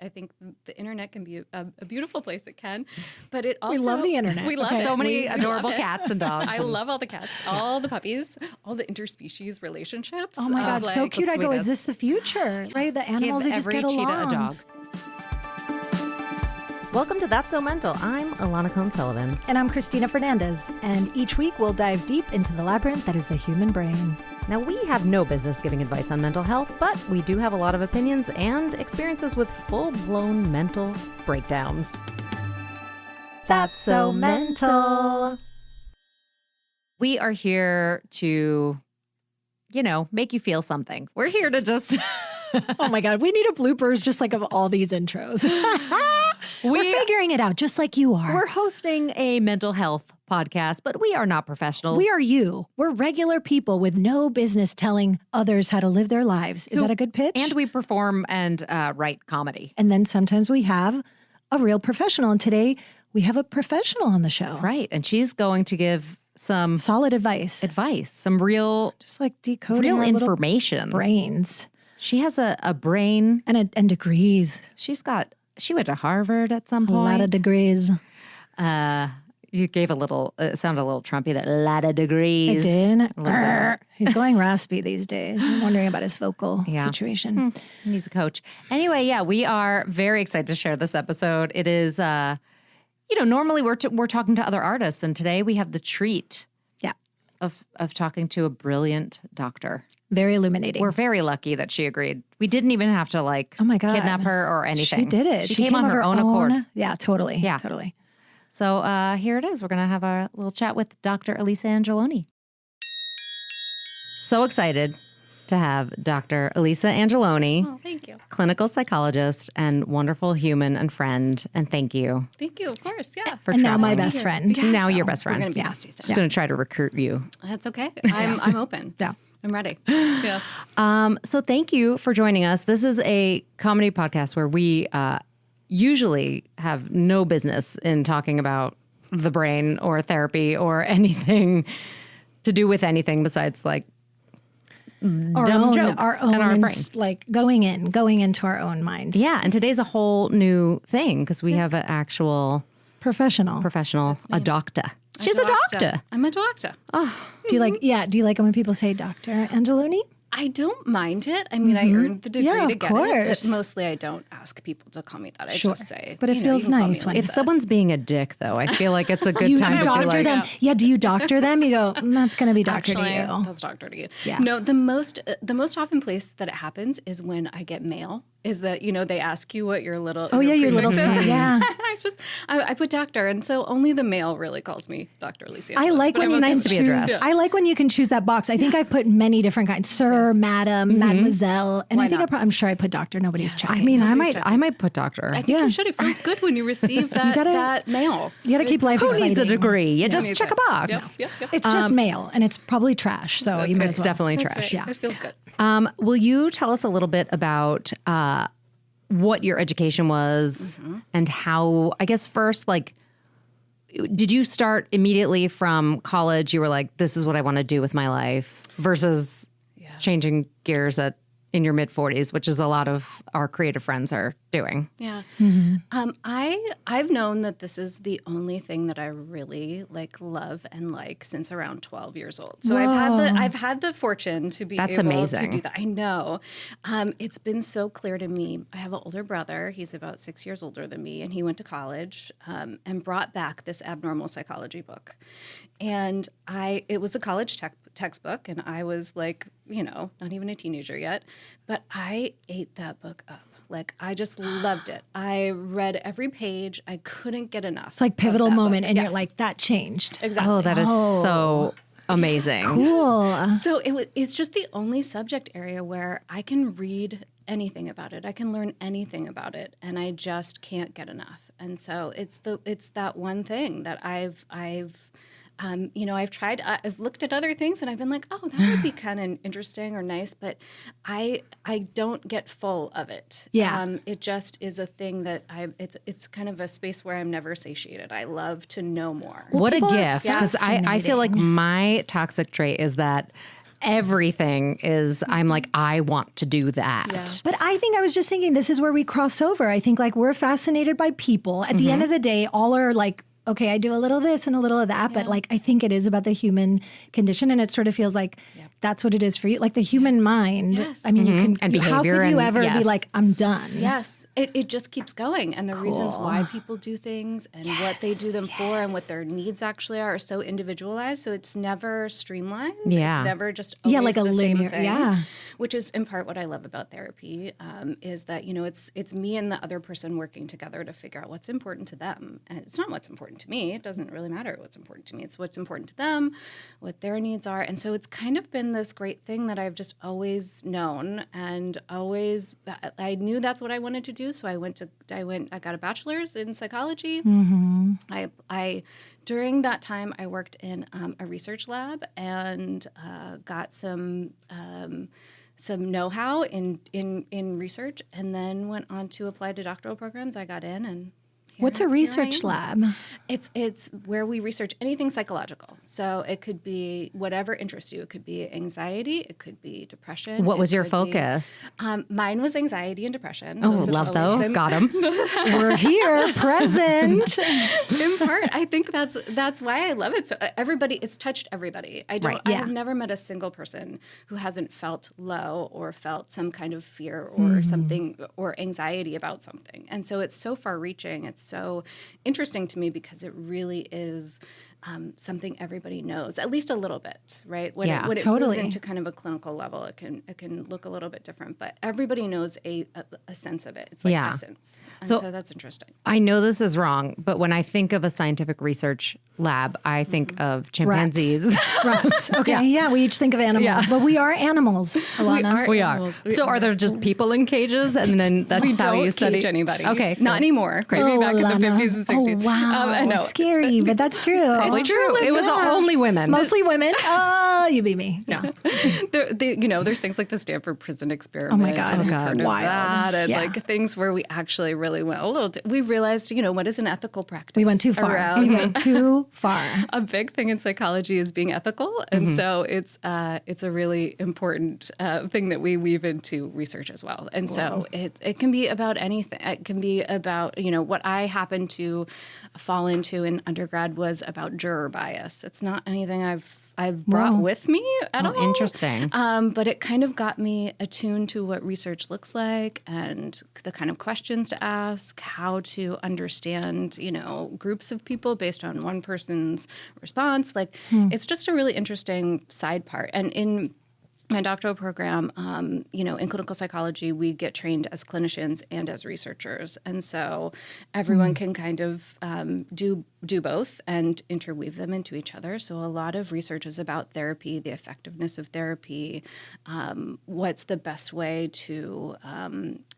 I think the internet can be a beautiful place. It can, but it also... We love the internet. We love so many adorable cats and dogs. I love all the cats, all the puppies, all the interspecies relationships. Oh my God, so cute. I go, is this the future? Right? The animals who just get along. Every cheetah a dog. Welcome to That's So Mental. I'm Alana Cohn-Sullivan. And I'm Christina Fernandez. And each week we'll dive deep into the labyrinth that is the human brain. Now, we have no business giving advice on mental health, but we do have a lot of opinions and experiences with full-blown mental breakdowns. That's So Mental. We are here to, make you feel something. We're here to just... Oh my God, we need a bloopers just like of all these intros. We're figuring it out just like you are. We're hosting a mental health podcast, but we are not professionals. We are you. We're regular people with no business telling others how to live their lives. Is that a good pitch? And we perform and write comedy. And then sometimes we have a real professional. And today we have a professional on the show. Right. And she's going to give some solid advice, some real, just like decoding real information. Brains. She has a brain and degrees. She went to Harvard at some point. A lot of degrees. You gave it sounded a little Trumpy, that lot of degrees. I did. He's going raspy these days. I'm wondering about his vocal situation. He's a coach. Anyway, we are very excited to share this episode. It is, normally we're talking to other artists, and today we have the treat of talking to a brilliant doctor. Very illuminating. We're very lucky that she agreed. We didn't even have to oh my God, kidnap her or anything. She did it. She came on her own accord. Yeah, totally. Yeah. Totally. So here it is. We're going to have a little chat with Dr. Alisa Angelone. So excited to have Dr. Alisa Angelone. Oh, thank you. Clinical psychologist and wonderful human and friend. And thank you. Thank you, of course, yeah. For and traveling. now my best friend. Yes. Now your best friend. We're going to be besties. Just going to try to recruit you. That's okay. I'm open. Yeah. I'm ready. Yeah. So thank you for joining us. This is a comedy podcast where we usually have no business in talking about the brain or therapy or anything to do with anything besides dumb jokes our own and our brain. Like going into our own minds. Yeah, and today's a whole new thing because we have an actual professional, a doctor. She's a doctor. I'm a doctor. Oh, do you like it when people say Dr. Angelone? I don't mind it. I mean, I earned the degree to get it, but mostly I don't ask people to call me that. I just say, but it feels nice when if someo's being a dick, though. I feel like it's a good time to doctor be them. like, Yeah, do you doctor them? You go, that's going to be doctor Actually, to you. That's doctor to you. Yeah. No, the most often place that it happens is when I get mail. Is that they ask you what your little your little prefix is. yeah. I put doctor, and so only the mail really calls me Dr. Alisa. I like when it's nice to be addressed. I like when you can choose that box. I think I put many different kinds: sir, madam, mademoiselle, and I think I'm sure I put doctor. Nobody's checking. I mean, I might put doctor. I think you should. It feels good when you receive that mail. You got to keep life exciting. Who needs a degree? You just check a box. Yep. It's just mail, and it's probably trash. So you might as well. Definitely trash. Right. Yeah, it feels good. Will you tell us a little bit about what your education was and how, I guess first, did you start immediately from college? You were like, this is what I want to do with my life versus changing gears in your mid-40s, which is a lot of our creative friends are doing. Yeah. I've known that this is the only thing that I really love and like since around 12 years old. So I've had the fortune to be able amazing. to do that. I know. It's been so clear to me. I have an older brother. He's about 6 years older than me, and he went to college and brought back this abnormal psychology book. And it was a college textbook, and I was not even a teenager yet, but I ate that book up. I just loved it. I read every page. I couldn't get enough. It's like pivotal moment, book. and you're like, that changed. Exactly. Oh, that is so amazing. Cool. So it's just the only subject area where I can read anything about it. I can learn anything about it, and I just can't get enough. And so it's that one thing that I've tried. I've looked at other things, and I've been like, oh, that would be kind of interesting or nice, but I don't get full of it. Yeah. It just is a thing that it's kind of a space where I'm never satiated. I love to know more. What a people are gift. Because I feel like my toxic trait is that everything is, I'm like, I want to do that. Yeah. But I think I was just thinking this is where we cross over. I think like we're fascinated by people. At the end of the day, all are like, okay, I do a little of this and a little of that, but like I think it is about the human condition, and it sort of feels like that's what it is for you, like the human mind. Yes. I mean, you can And how behavior could you and- ever yes. be like, I'm done? Yes. It just keeps going. And the reasons why people do things and what they do them for and what their needs actually are so individualized. So it's never streamlined. Yeah. It's never just Yeah, always like a the same linear- thing, yeah. Which is in part what I love about therapy, is that, you know, it's me and the other person working together to figure out what's important to them. And it's not what's important to me. It doesn't really matter what's important to me. It's what's important to them, what their needs are. And so it's kind of been this great thing that I've just always known, and always, I knew that's what I wanted to do. So I got a bachelor's in psychology. I during that time, I worked in a research lab and got some know-how in research, and then went on to apply to doctoral programs. I got in, and What's a research lab? It's where we research anything psychological. So it could be whatever interests you. It could be anxiety. It could be depression. What was it your could focus? Mine was anxiety and depression. Oh, Those have love always so. been- Got him. We're here, present. In part, I think that's why I love it. So everybody, it's touched everybody. I Right, I yeah. have never met a single person who hasn't felt low or felt some kind of fear or something or anxiety about something. And so it's so far-reaching. It's so interesting to me because it really is something everybody knows, at least a little bit, right? When Yeah, it totally. moves into kind of a clinical level, it can look a little bit different, but everybody knows a sense of it. It's like Yeah. essence. And So- so that's interesting. I know this is wrong, but when I think of a scientific research lab, I think of chimpanzees. Rats. Okay, yeah, we each think of animals, but we are animals, Alana. We are. So are there just people in cages, and then that's We how don't you study cage anybody. Okay, Not anymore. Maybe back in the Lana. 50s and 60s. Oh, wow. I know. Scary, but that's true. It's true. It was only women. Mostly women. Oh, you beat me. No. There's things like the Stanford Prison Experiment. Oh my God. and Oh you've God. heard of Wild. that, and Yeah. like things where we actually really went a little. We realized, what is an ethical practice? We went too far. around- We went too far. A big thing in psychology is being ethical, and so it's a really important thing that we weave into research as well. And so it can be about anything. It can be about what I happened to fall into in undergrad was about juror bias. It's not anything I've brought with me at all. Interesting. But it kind of got me attuned to what research looks like and the kind of questions to ask, how to understand, groups of people based on one person's response. It's just a really interesting side part. And in my doctoral program, in clinical psychology, we get trained as clinicians and as researchers. And so everyone can kind of do both and interweave them into each other. So a lot of research is about therapy, the effectiveness of therapy, what's the best way to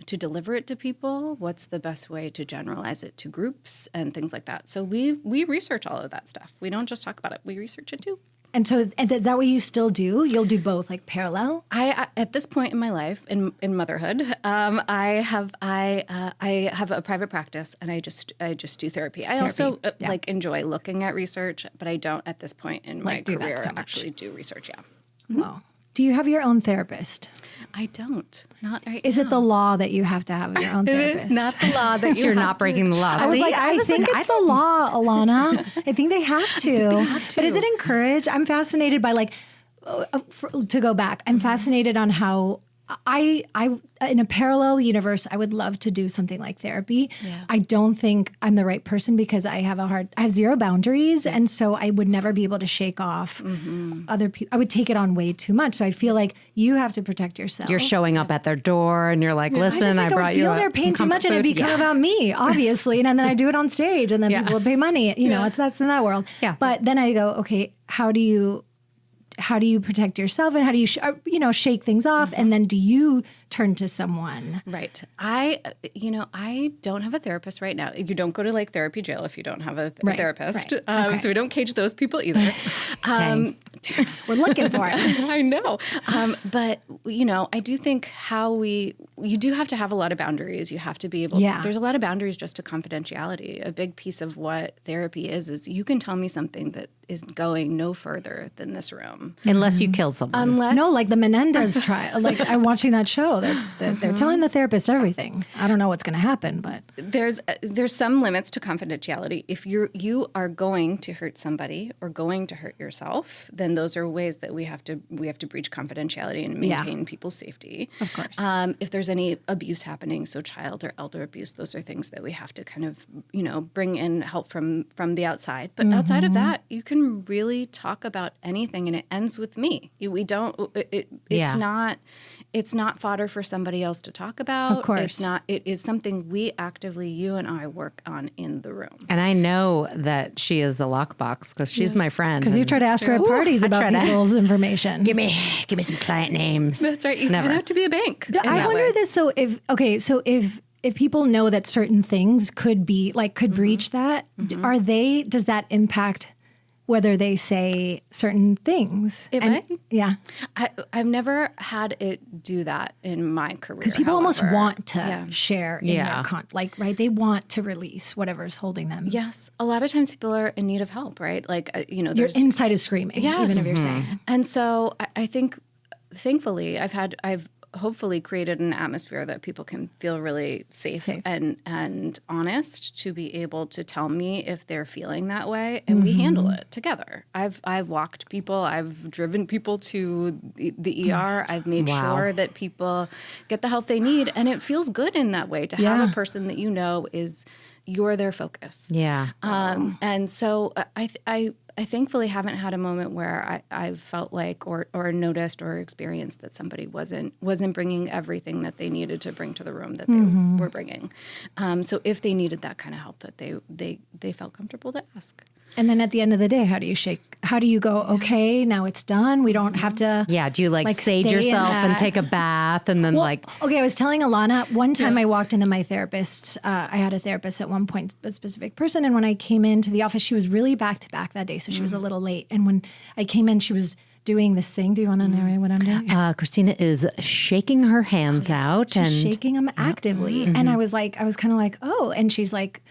deliver it to people, what's the best way to generalize it to groups and things like that. So we research all of that stuff. We don't just talk about it, we research it too. And so is that what you still do? You'll do both, like parallel? I at this point in my life, in motherhood, I have a private practice, and I just do therapy. I also enjoy looking at research, but I don't at this point in my do that career so much. actually do research. Yeah, Wow. Do you have your own therapist? I don't. Not right Is now. it the law that you have to have your own therapist? It is not the law that You're not breaking the law. I was See, like, I think it's the law, Alana. I think they have to. But is it encouraged? I'm fascinated by to go back, I'm fascinated on how I in a parallel universe, I would love to do something like therapy. Yeah. I don't think I'm the right person because I have zero boundaries. And so I would never be able to shake off other people. I would take it on way too much. So I feel like you have to protect yourself. You're showing up at their door, and you're like, "Listen, I would brought you feel a- their pain some too much, and comfort it'd food." become about me, obviously. And then I do it on stage, and then people will pay money. That's in that world. Yeah. But then I go, okay, how do you protect yourself, and how do you shake things off, and then do you turn to someone? Right. I don't have a therapist right now. You don't go to therapy jail if you don't have a therapist. right. Okay. So we don't cage those people either. Dang. We're looking for it. I know. But, I do think you do have to have a lot of boundaries. You have to be able Yeah. there's a lot of boundaries just to confidentiality. A big piece of what therapy is you can tell me something that is going no further than this room. Unless you kill someone. Unless No, like the Menendez trial. Like I'm watching that show. They're telling the therapist everything. I don't know what's going to happen, but there's some limits to confidentiality. If you are going to hurt somebody or going to hurt yourself, then those are ways that we have to breach confidentiality and maintain people's safety. Of course. If there's any abuse happening, so child or elder abuse, those are things that we have to kind of, bring in help from the outside. But outside of that, you can really talk about anything, and it ends with me. It's not fodder for somebody else to talk about. Of course. It's not. It is something we actively, you and I, work on in the room. And I know that she is a lockbox because she's my friend. because you try to ask her at parties about people's information. Give me some client names. That's right. You kind of have to be a bank. I wonder this. So if people know that certain things could breach that, does that impact whether they say certain things? It might. Yeah. I've never had it do that in my career. Because people almost however. want to share in their right? They want to release whatever's holding them. Yes. A lot of times people are in need of help, right? Like, Your inside is screaming, even if you're saying. And so I think, thankfully, I've hopefully created an atmosphere that people can feel really safe. And honest to be able to tell me if they're feeling that way, and we handle it together. I've walked people, I've driven people to the ER, I've made sure that people get the help they need, and it feels good in that way to have a person that you're their focus. Yeah. And so I thankfully haven't had a moment where I've felt like or noticed or experienced that somebody wasn't bringing everything that they needed to bring to the room that they were bringing. So if they needed that kind of help, that they felt comfortable to ask. And then at the end of the day, how do you go, okay, now it's done. We don't have to. Yeah. Do you sage yourself and take a bath and then Okay, I was telling Alana, one time I walked into my therapist. I had a therapist at one point, a specific person. And when I came into the office, she was really back to back that day. So she was a little late. And when I came in, she was doing this thing. Do you want to narrate what I'm doing? Christina is shaking her hands out. She's shaking them actively. And I was kind of like, oh, and she's like,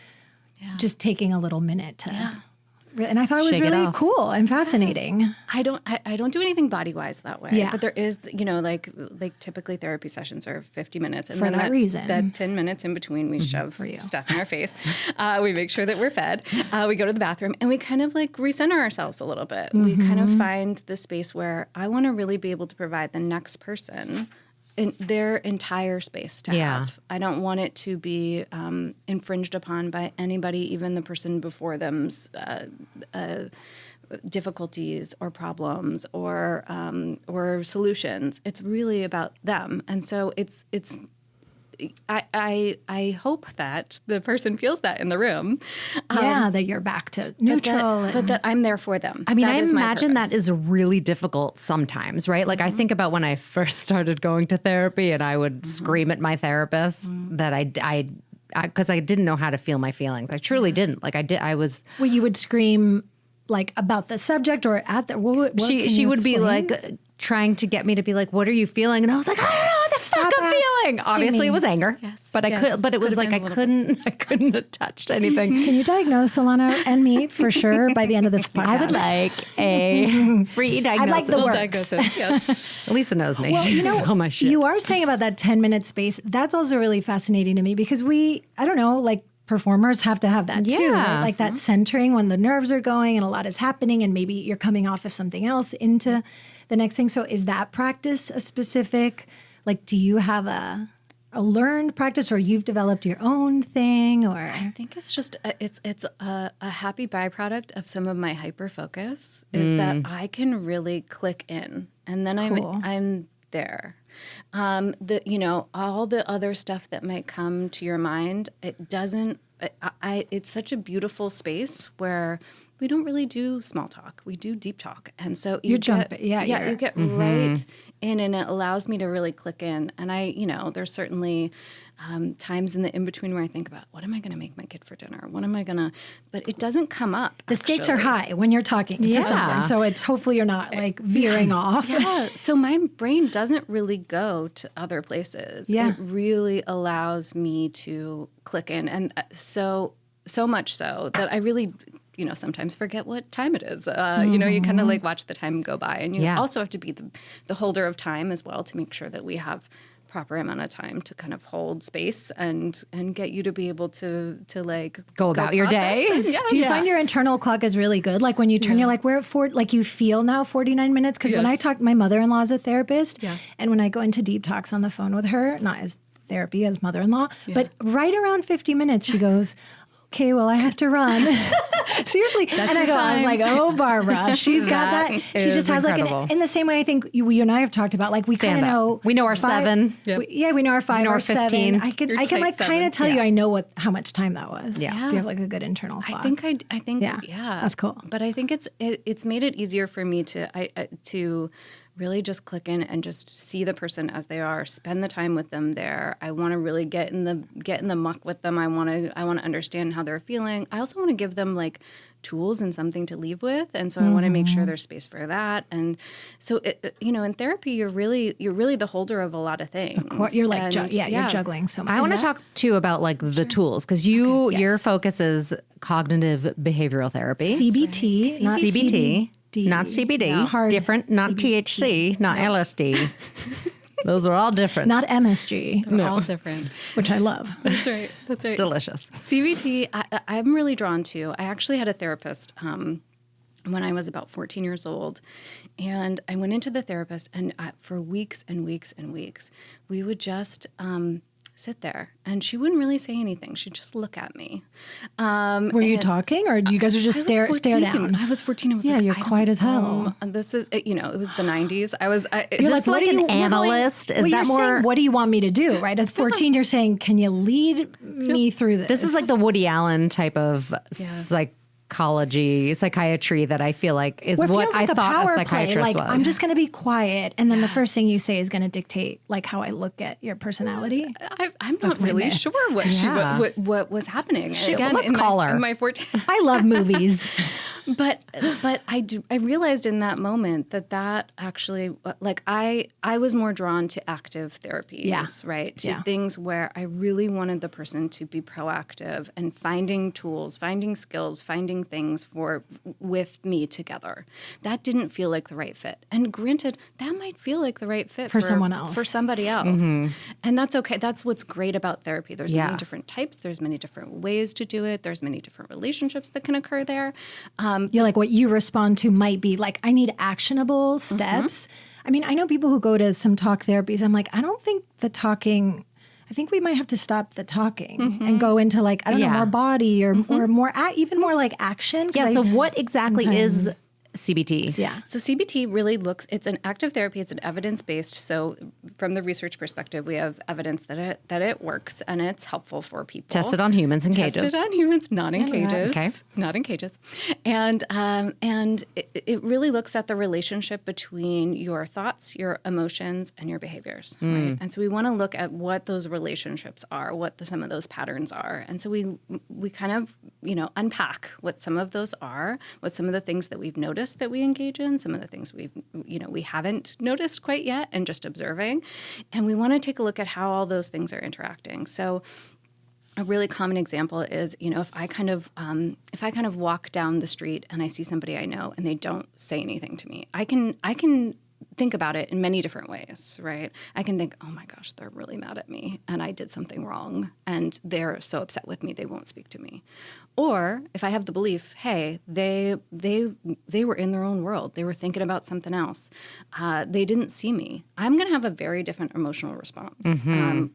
just taking a little minute to... And I thought it was really cool and fascinating. I don't do anything body wise that way. Yeah. But there is, like typically therapy sessions are 50 minutes. And for that reason. That 10 minutes in between, we shove stuff in our face. We make sure that we're fed. We go to the bathroom and we kind of recenter ourselves a little bit. We kind of find the space where I want to really be able to provide the next person in their entire space to have. I don't want it to be infringed upon by anybody, even the person before them's difficulties or problems or solutions. It's really about them, and so it's. I hope that the person feels that in the room. That you're back to neutral. But that I'm there for them. I mean, I imagine that is really difficult sometimes, right? Like I think about when I first started going to therapy and I would scream at my therapist that I because I didn't know how to feel my feelings. I truly didn't. Like I was. Well, you would scream about the subject or at the. What she would be trying to get me to be like, "What are you feeling?" And I was like, "I don't know what the fuck I'm feeling." Obviously, it was anger, but it was like I couldn't have touched anything. Can you diagnose Alana and me for sure by the end of this podcast? I would like a free diagnosis. I'd like the works. Alisa knows me. Well, She knows all my shit. You are saying about that 10-minute space. That's also really fascinating to me because performers have to have that too, right? Like that centering when the nerves are going and a lot is happening and maybe you're coming off of something else into the next thing. So is that practice a specific, do you have a learned practice or you've developed your own thing or? I think it's just, it's a happy byproduct of some of my hyper focus is that I can really click in and then I'm there. All the other stuff that might come to your mind, it doesn't. It's such a beautiful space where we don't really do small talk. We do deep talk, and so you get right in, and it allows me to really click in. And there's certainly times in the in between where I think about what am I going to make my kid for dinner? What am I going to? But it doesn't come up. The stakes are high when you're talking to someone, so it's hopefully you're not veering off. Yeah. So my brain doesn't really go to other places. Yeah. It really allows me to click in, and so much so that I really sometimes forget what time it is. You kind of like watch the time go by, and you also have to be the holder of time as well to make sure that we have proper amount of time to kind of hold space and get you to be able to like go about your day. Do you find your internal clock is really good? Like when you turn, you're like, we're at 4, like you feel now 49 minutes. Because when I talk, my mother-in-law is a therapist. Yeah. And when I go into deep talks on the phone with her, not as therapy as mother-in-law, but right around 50 minutes, she goes, okay, well, I have to run. Seriously. And I was like, oh, Barbara, she's got that. She just has incredible. like, in the same way I think you and I have talked about, like we kind of know. We know our 7. We know our 5 or 15. 7. I can like kind of tell you, I know how much time that was. Yeah. Do you have like a good internal clock? I think, That's cool. But I think it's made it easier for me to really just click in and just see the person as they are, spend the time with them there. I want to really get in the muck with them. I want to understand how they're feeling. I also want to give them like tools and something to leave with, and so I want to make sure there's space for that. And so in therapy, you're really the holder of a lot of things. Of course, you're like you're juggling so much. I want to talk too about like the tools, because your focus is cognitive behavioral therapy, CBT, not CBT. Not CBD, hard different, not CBT. THC, not LSD. Those are all different. Not MSG. They're all different. Which I love. That's right. Delicious. CBT, I'm really drawn to. I actually had a therapist when I was about 14 years old. And I went into the therapist, and for weeks and weeks and weeks, we would just sit there, and she wouldn't really say anything. She'd just look at me. Were you talking, or you guys would just stare down? I was 14. I was you're quiet as hell. And this is, it was the 90s. You're like, what are you, an analyst? Is that more? Saying, what do you want me to do? Right? At 14, you're saying, can you lead me through this? This is like the Woody Allen type of psychiatry that I feel like is what I thought a psychiatrist was. I'm just going to be quiet, and then the first thing you say is going to dictate like how I look at your personality. I'm not really sure what was happening. Again, let's call her. In my 14. I love movies. But I realized in that moment that actually, like, I was more drawn to active therapies, right? To things where I really wanted the person to be proactive and finding tools, finding skills, finding things with me together. That didn't feel like the right fit. And granted, that might feel like the right fit for someone else, for somebody else. Mm-hmm. And that's okay. That's what's great about therapy. There's many different types. There's many different ways to do it. There's many different relationships that can occur there. You're like, what you respond to might be like, I need actionable steps. Mm-hmm. I mean, I know people who go to some talk therapies. I'm like, I don't think the talking, I think we might have to stop the talking and go into like, I don't know, more body or more, even more like action. Yeah. So what exactly is CBT? Yeah. So CBT really it's an active therapy. It's an evidence-based. So from the research perspective, we have evidence that it works and it's helpful for people. Tested on humans in cages. Tested on humans, not in cages. Okay. Not in cages. And it really looks at the relationship between your thoughts, your emotions, and your behaviors. Right? And so we want to look at what those relationships are, what some of those patterns are. And so we kind of, unpack what some of those are, what some of the things that we've noticed that we engage in, some of the things we haven't noticed quite yet, and just observing. And we want to take a look at how all those things are interacting. So a really common example is, if I kind of walk down the street and I see somebody I know and they don't say anything to me, I can think about it in many different ways, right? I can think, oh my gosh, they're really mad at me and I did something wrong and they're so upset with me they won't speak to me. Or if I have the belief, hey, they were in their own world. They were thinking about something else. They didn't see me. I'm going to have a very different emotional response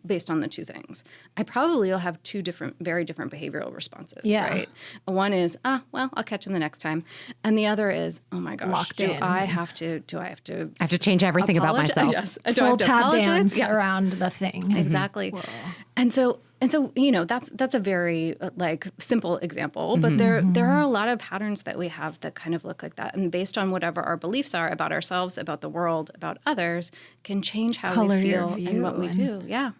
based on the two things. I probably will have two very different behavioral responses, right? One is, well, I'll catch them the next time. And the other is, oh my gosh, I have to change everything about myself. Yes. Full tap dance around the thing. Exactly. Whoa. And so that's a very simple example, but there are a lot of patterns that we have that kind of look like that, and based on whatever our beliefs are about ourselves, about the world, about others, can change how we feel and what we do. Yeah.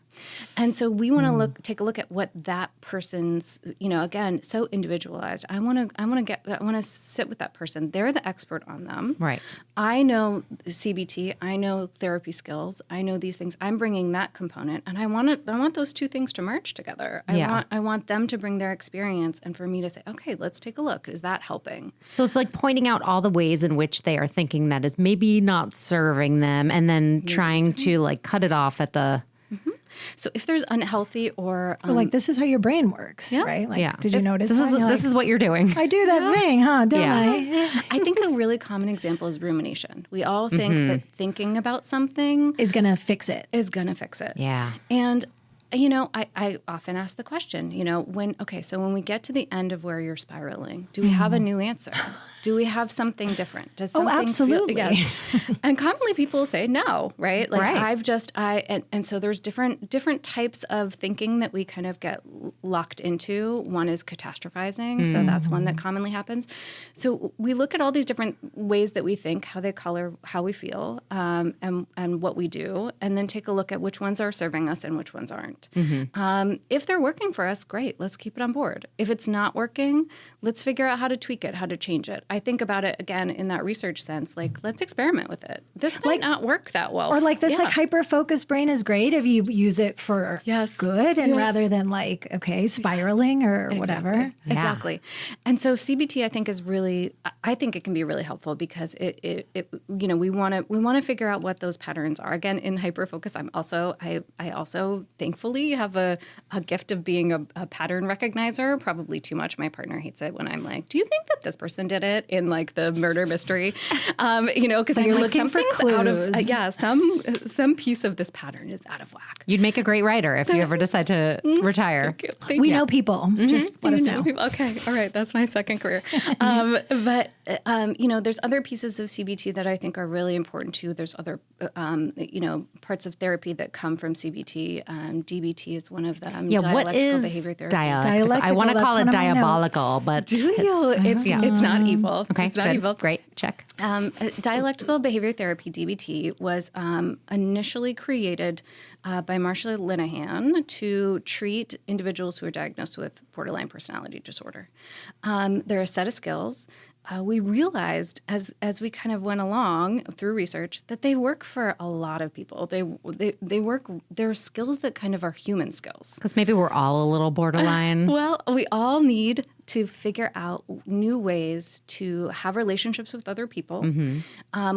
And so we want to take a look at what that person's, again, so individualized. I want to sit with that person. They're the expert on them. Right. I know CBT. I know therapy skills. I know these things. I'm bringing that component, and I want those two things to merge together. I want them to bring their experience, and for me to say, okay, let's take a look. Is that helping? So it's like pointing out all the ways in which they are thinking that is maybe not serving them, and then trying to like cut it off at the. So if there's unhealthy or like this is how your brain works, right? Like, did you notice this is what you're doing? I do that thing, huh? Don't I? I think a really common example is rumination. We all think that thinking about something is going to fix it. Yeah. And I often ask the question, so when we get to the end of where you're spiraling, do we have a new answer? Do we have something different? Does something absolutely. Yes. And commonly people say no, right? Like and so there's different types of thinking that we kind of get locked into. One is catastrophizing. So that's one that commonly happens. So we look at all these different ways that we think, how they color how we feel, and what we do, and then take a look at which ones are serving us and which ones aren't. If they're working for us, great, let's keep it on board. If it's not working, let's figure out how to tweak it, how to change it. I think about it again in that research sense, like let's experiment with it. This might not work that well. Or like this like hyper-focused brain is great if you use it for good and rather than like, spiraling or whatever. Exactly. And so CBT I think is really, I think it can be really helpful because it we want to figure out what those patterns are. Again, in hyper-focus, I also thankfully have a gift of being a pattern recognizer, probably too much. My partner hates it when I'm like, do you think that this person did it in like the murder mystery? Because you're looking for clues. Out of, some piece of this pattern is out of whack. You'd make a great writer if you ever decide to retire. Thank we you. know people. Just let us know. Okay. All right. That's my second career. But there's other pieces of CBT that I think are really important too. There's other, parts of therapy that come from CBT. DBT is one of them. What is behavior therapy? Dialectical? I want to call it diabolical, but do you? It's not evil. Okay, it's not good. evil. Great, check. Dialectical behavior therapy (DBT) was initially created by Marsha Linehan to treat individuals who are diagnosed with borderline personality disorder. There are a set of skills. We realized as we kind of went along through research that they work for a lot of people. They work. They're skills that kind of are human skills. Because maybe we're all a little borderline. Well, we all need to figure out new ways to have relationships with other people,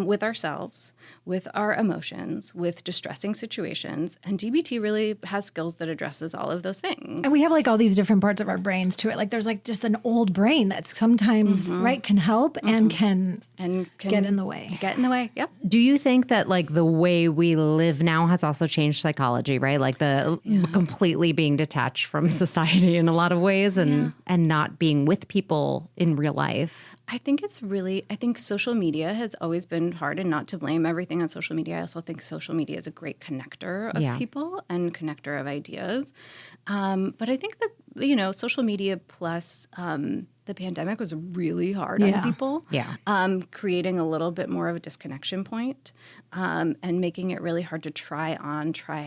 with ourselves, with our emotions, with distressing situations. And DBT really has skills that addresses all of those things. And we have like all these different parts of our brains to it. Like there's like just an old brain that sometimes can help and can get in the way. Get in the way. Yep. Do you think that like the way we live now has also changed psychology, right? Like the completely being detached from society in a lot of ways and not being with people in real life? I think social media has always been hard, and not to blame everything on social media. I also think social media is a great connector of people and connector of ideas. But I think that, social media plus the pandemic was really hard on people. Yeah. Creating a little bit more of a disconnection point, and making it really hard to try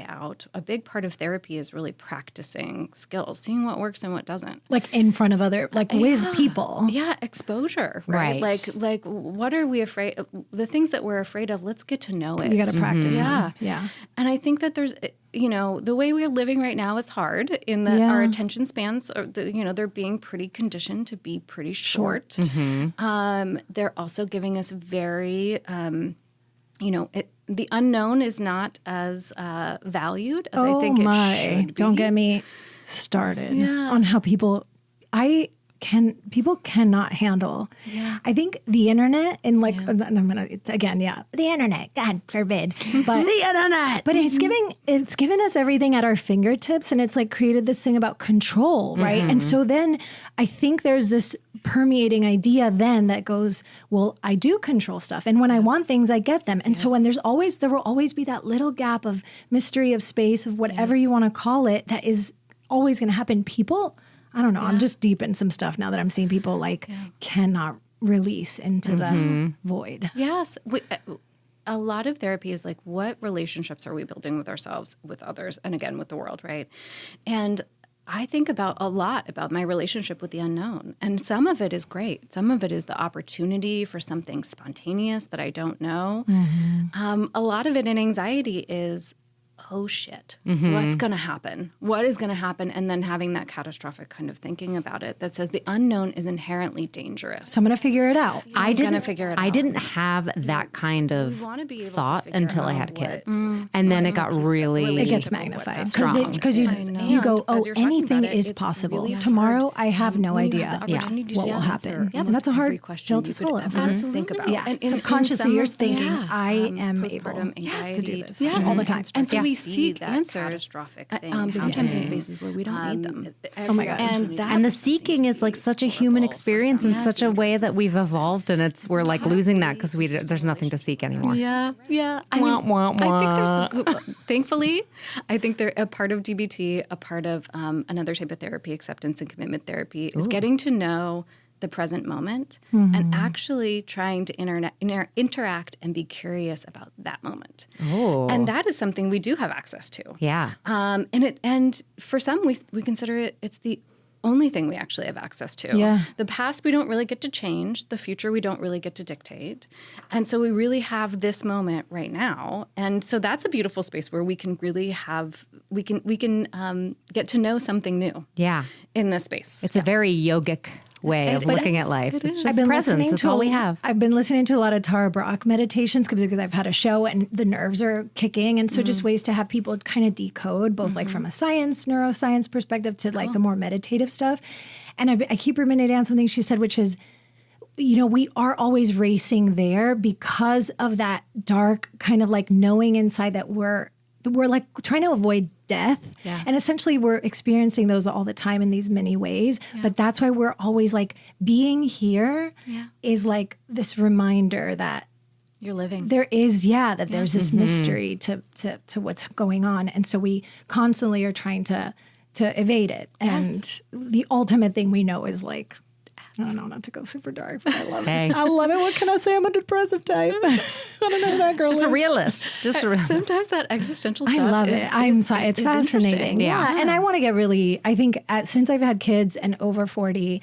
out. A big part of therapy is really practicing skills, seeing what works and what doesn't. Like in front of with people. Yeah, exposure, right? Like what are we afraid of? The things that we're afraid of, let's get to know it. You got to practice. Yeah. And I think that there's, the way we're living right now is hard in that our attention spans are, they're being pretty conditioned to be pretty short. They're also giving us very, the unknown is not as valued as I think it should be. Don't get me started on how people cannot handle. Yeah. I think the internet and the internet, God forbid, but the internet. But it's given us everything at our fingertips, and it's like created this thing about control, right? And so then I think there's this permeating idea then that goes, well, I do control stuff, and when I want things, I get them. And so when there will always be that little gap of mystery, of space, of whatever you want to call it, that is always going to happen. People, I don't know. I'm just deep in some stuff now that I'm seeing people cannot release into the void. Yes. a lot of therapy is like, what relationships are we building with ourselves, with others, and again, with the world, right? And I think a lot about my relationship with the unknown. And some of it is great. Some of it is the opportunity for something spontaneous that I don't know. A lot of it in anxiety is, oh shit, what's going to happen? What is going to happen? And then having that catastrophic kind of thinking about it that says the unknown is inherently dangerous. So I'm going to figure it out. I didn't figure it I out. didn't have that kind of wanna be able to thought figure until I out had what- kids. And then it got really... It gets What magnified that's strong. because I know. you go, As oh, you're talking anything about it, is it's possible. really hard. Tomorrow, I have no When you idea have the opportunity what to will happen. answer And that's a every hard question pill to you could swallow. ever think about. Yeah. And in Subconsciously, some you're of the- thinking, I am postpartum able anxiety to do this Yes. all the time. And so Yeah. we See seek that answers, catastrophic thing sometimes in spaces where we don't need them. Oh my God. And the seeking is like such a human experience in such a way that we've evolved, and we're like losing that because there's nothing to seek anymore. Yeah. I mean, I think there's, thankfully, I think they're a part of DBT, a part of another type of therapy, acceptance and commitment therapy, is getting to know the present moment and actually trying to interact and be curious about that moment. Oh. And that is something we do have access to. Yeah. And for some, we consider it's the only thing we actually have access to. Yeah. The past we don't really get to change. The future we don't really get to dictate. And so we really have this moment right now. And so that's a beautiful space where we can really we can get to know something new. Yeah. In this space. It's a very yogic way of looking at life. It's just presence. It's all we have. I've been listening to a lot of Tara Brach meditations because I've had a show and the nerves are kicking. And so just ways to have people kind of decode both like from a neuroscience perspective to like the more meditative stuff. And I keep ruminating on something she said, which is, we are always racing there because of that dark kind of like knowing inside that we're like trying to avoid death. Yeah. And essentially we're experiencing those all the time in these many ways. Yeah. But that's why we're always like being here is like this reminder that you're living. There is, that there's this mystery to what's going on. And so we constantly are trying to evade it. Yes. And the ultimate thing we know is like, I don't know, not to go super dark, but I love Hey. it. I love it. What can I say? I'm a depressive type. I don't know who that girl Just a is. realist. Sometimes that existential stuff I love is, it. I'm sorry. It's is fascinating. interesting. Yeah. And I want to get really, I think since I've had kids and over 40,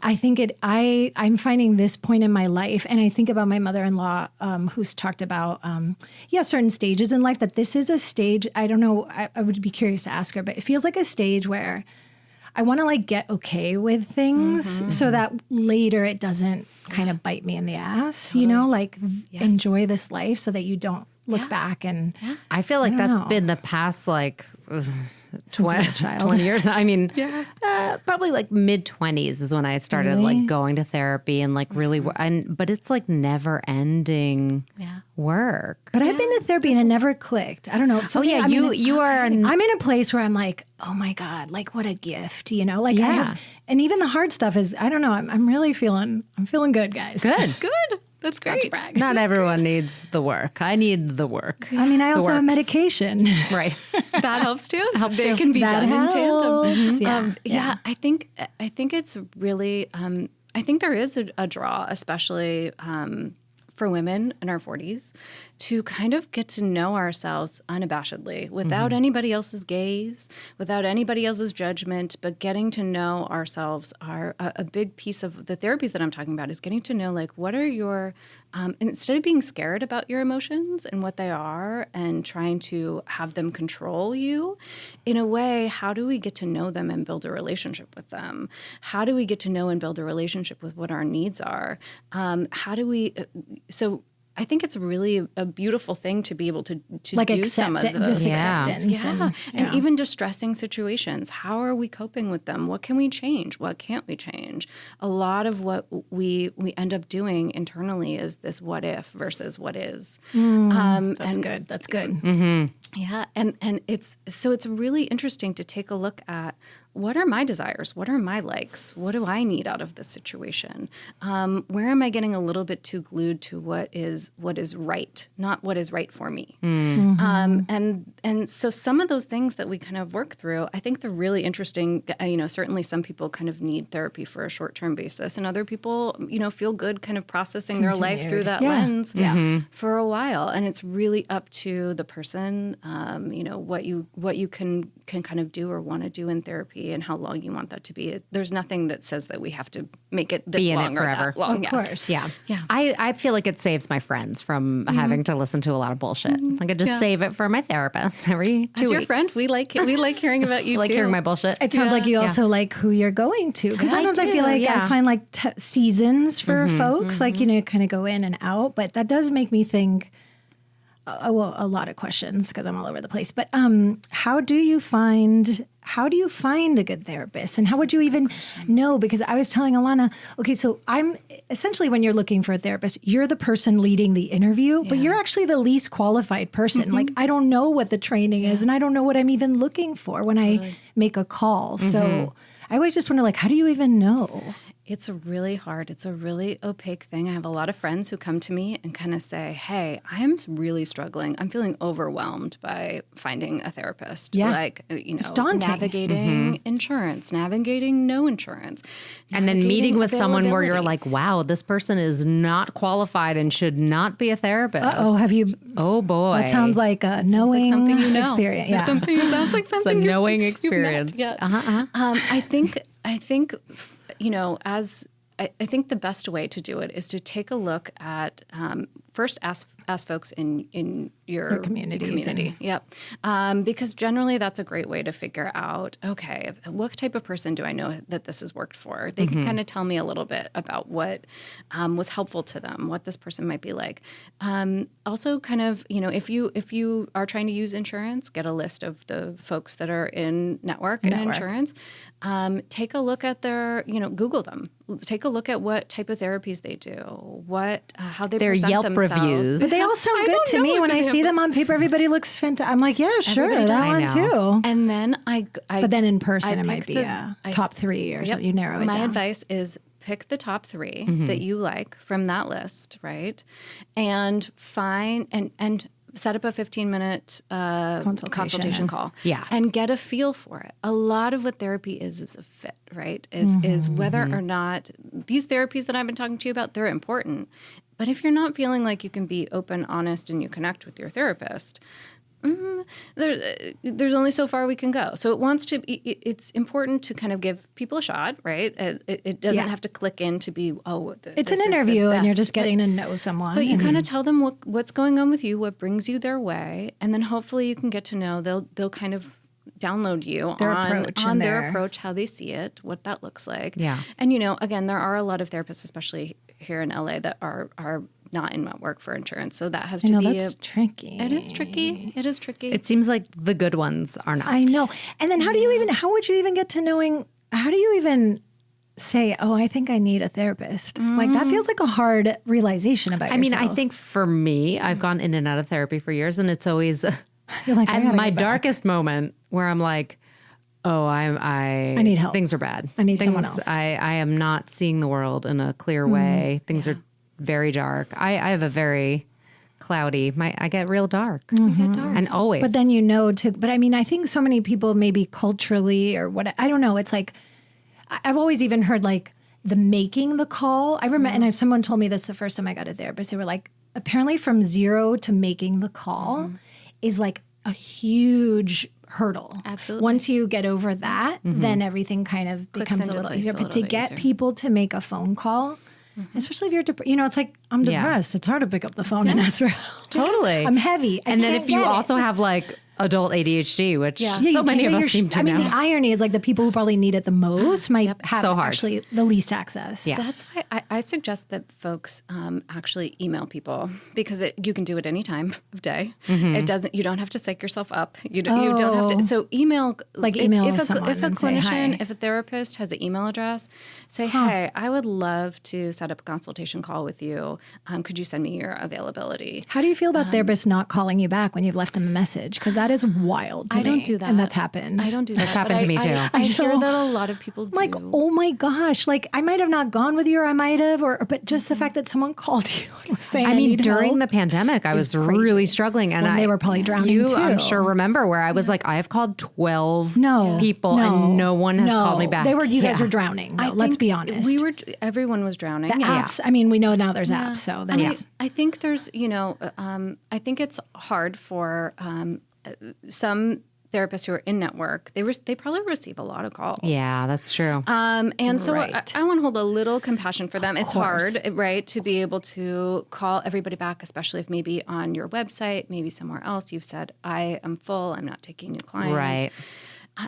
I think I'm finding this point in my life. And I think about my mother-in-law who's talked about, certain stages in life, that this is a stage, I don't know, I would be curious to ask her, but it feels like a stage where I want to like get okay with things so that later it doesn't kind of bite me in the ass, enjoy this life so that you don't look back and I feel like that's know. been the past like you were a child. 20 years now. I mean, probably like mid-20s is when I started like going to therapy and like really, but it's like never ending work. But I've been to therapy and it never clicked. I don't know. You are. I'm in a place where I'm like, oh my God, like what a gift, Like I have, and even the hard stuff is, I don't know. I'm really feeling good, guys. Good. Good. That's great. Not everyone needs the work. I need the work. I mean, I also have works. medication. Right. That helps too. They too. can be That done in helps. tandem. Yeah. I think it's really. I think there is a draw, especially for women in our 40s, to kind of get to know ourselves unabashedly, without anybody else's gaze, without anybody else's judgment, but getting to know ourselves are a big piece of the therapies that I'm talking about, is getting to know like what are your, instead of being scared about your emotions and what they are and trying to have them control you, in a way, how do we get to know them and build a relationship with them? How do we get to know and build a relationship with what our needs are? How do we, so I think it's really a beautiful thing to be able to Like do some of this those. acceptance. And even distressing situations. How are we coping with them? What can we change? What can't we change? A lot of what we end up doing internally is this what if versus what is. That's good. That's good. Yeah, and it's really interesting to take a look at what are my desires? What are my likes? What do I need out of this situation? Where am I getting a little bit too glued to what is right, not what is right for me? And so some of those things that we kind of work through, I think they're really interesting. Certainly some people kind of need therapy for a short-term basis, and other people, feel good kind of processing their life through that lens for a while. And it's really up to the person, what you can kind of do or want to do in therapy and how long you want that to be. There's nothing that says that we have to make it this long or that long. Of course. Yeah. I feel like it saves my friends from having to listen to a lot of bullshit. I could just save it for my therapist every 2 weeks. As your friend, we like hearing about you. Like too. hearing my bullshit. It sounds like you also like who you're going to. Because sometimes I feel like I find like seasons for folks, like, kind of go in and out. But that does make me think, a lot of questions because I'm all over the place. But how do you find a good therapist, and how would you even know? Because I was telling Alana, okay, so I'm essentially, when you're looking for a therapist, you're the person leading the interview, but you're actually the least qualified person. Like, I don't know what the training is, and I don't know what I'm even looking for when I make a call. So I always just wonder, like, how do you even know? It's really hard. It's a really opaque thing. I have a lot of friends who come to me and kind of say, hey, I'm really struggling. I'm feeling overwhelmed by finding a therapist. Yeah. Like, It's daunting. Navigating insurance, navigating no insurance. And then meeting with someone where you're availability. like, wow, this person is not qualified and should not be a therapist. Have you? Oh, boy. That sounds like a knowing something you know. experience. Yeah. It sounds like It's a something knowing you've experience. met. Yeah. I think I think the best way to do it is to take a look at first ask folks in your community. Yep. Because generally that's a great way to figure out, okay, what type of person do I know that this has worked for? They can kind of tell me a little bit about what was helpful to them, what this person might be like. Also kind of, if you are trying to use insurance, get a list of the folks that are in network and insurance. Take a look at their, Google them. Take a look at what type of therapies they do, how they Their present Yelp themselves. reviews. But they all sound good to me when I see them on paper. Everybody looks fantastic. I'm like, yeah, sure, Everybody that does. one I too. And then But then in person, it pick might be the- top 3 or something. You narrow it My down. advice is pick the top 3 that you like from that list, right? And find and set up a 15-minute consultation call. Yeah. And get a feel for it. A lot of what therapy is a fit, right? Is whether or not these therapies that I've been talking to you about, they're important. But if you're not feeling like you can be open, honest, and you connect with your therapist, there's only so far we can go. So it's important to kind of give people a shot, right? It doesn't have to click in to be, It's an interview and you're just getting to know someone. But you kind of tell them what's going on with you, what brings you their way, and then hopefully you can get to know, they'll kind of download you on their approach, how they see it, what that looks like. Yeah. And, again, there are a lot of therapists, especially here in LA, that are not in network for insurance. So that has to be tricky. It is tricky. It is tricky. It seems like the good ones are not. I know. And then how would you even get to knowing, how do you even say, I think I need a therapist? Like, that feels like a hard realization about yourself. I mean, I think for me, I've gone in and out of therapy for years, and it's always You're like, at my darkest moment where I'm like, I need help. Things are bad. I need someone else. I am not seeing the world in a clear way. Things are very dark. I have a very cloudy, I get real dark. And always. But then but I mean, I think so many people maybe culturally or what, I don't know. It's like, I've always even heard like the making the call. I remember, and someone told me this the first time I got a therapist. They were like, apparently from 0 to making the call is like a huge hurdle. Absolutely. Once you get over that, then everything kind of becomes a into little place easier. a But little to bit get easier. people to make a phone call, especially if you're it's like, I'm depressed. It's hard to pick up the phone and ask for help. Totally. I'm heavy. And then if you also have like adult ADHD, which so many of us seem to know. the irony is like the people who probably need it the most might have So hard. actually the least access. Yeah. That's why I suggest that folks actually email people, because you can do it any time of day. You don't have to psych yourself up. You don't have to. So email, email if someone a and say, clinician, "Hi." if a therapist has an email address, say, hey, I would love to set up a consultation call with you. Could you send me your availability? How do you feel about therapists not calling you back when you've left them a message? Because that is wild to me. I don't do that. And that's happened. I don't do that. That's happened to me too. I hear that a lot of people do. Like, oh my gosh, like I might have not gone with you or I might have, but just the fact that someone called you and was saying, I mean, need during help. the pandemic, I was crazy. really struggling. And When they were probably drowning you, too. I'm sure, remember where I was like, I have called 12 people and no one has called me back. You guys were drowning. No, let's be honest. Everyone was drowning. The apps, I mean, we know now there's apps, so And there's... I think there's, I think it's hard for some therapists who are in network. They probably receive a lot of calls. Yeah, that's true. And so Right. I want to hold a little compassion for them. It's course. hard, right, to be able to call everybody back, especially if maybe on your website, maybe somewhere else, you've said, I am full, I'm not taking new clients. Right.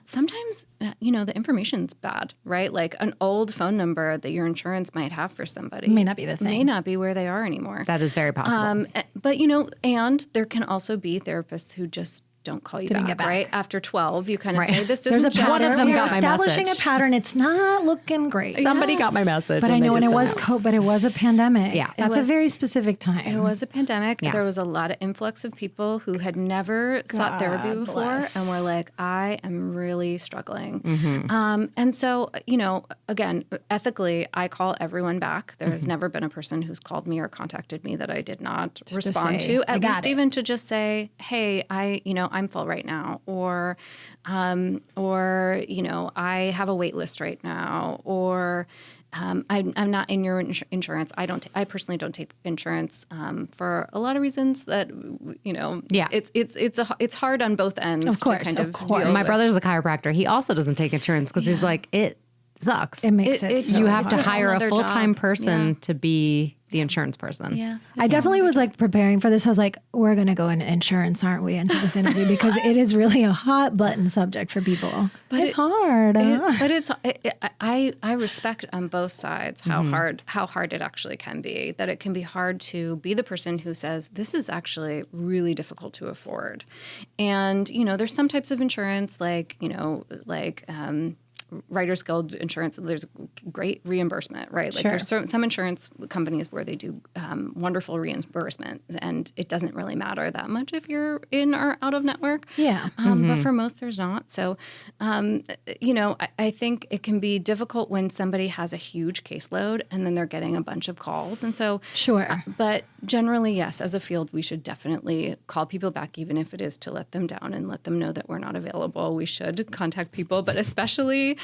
Sometimes, the information's bad, right? Like an old phone number that your insurance might have for somebody May not be the thing. May not be where they are anymore. That is very possible. But, and there can also be therapists who just don't call you back, get back. right? After 12, you kind of Right. say, this There's a isn't pattern. One of them We're got my establishing message. a pattern. It's not looking great. Somebody got my message. But I know, and it was but it was a pandemic. Yeah. That's a very specific time. It was a pandemic. Yeah. There was a lot of influx of people who had never sought therapy before bless. and were like, I am really struggling. Mm-hmm. And so, again, ethically, I call everyone back. There has never been a person who's called me or contacted me that I did not respond say, to. I At got least it. even to just say, hey, I'm full right now. Or I have a wait list right now. Or I'm not in your insurance. I personally don't take insurance for a lot of reasons that Yeah. it's hard on both ends. Of course, to kind of of course. deal My with. brother's a chiropractor. He also doesn't take insurance because he's like, it sucks. It makes it, it's- so You have to It's a whole hire a nother full-time job. person Yeah. to be the insurance person. Yeah. I definitely was like preparing for this. I was like, we're going to go into insurance, aren't we, into this interview? Because it is really a hot button subject for people. But it's hard. I respect on both sides how hard it actually can be. That it can be hard to be the person who says this is actually really difficult to afford, and there's some types of insurance like Writers Guild insurance. There's great reimbursement, right? Like Sure. there's some insurance companies where they do wonderful reimbursement, and it doesn't really matter that much if you're in or out of network. Yeah. But for most, there's not. So, I think it can be difficult when somebody has a huge caseload and then they're getting a bunch of calls. And so, Sure. But generally, yes, as a field, we should definitely call people back, even if it is to let them down and let them know that we're not available. We should contact people, but especially,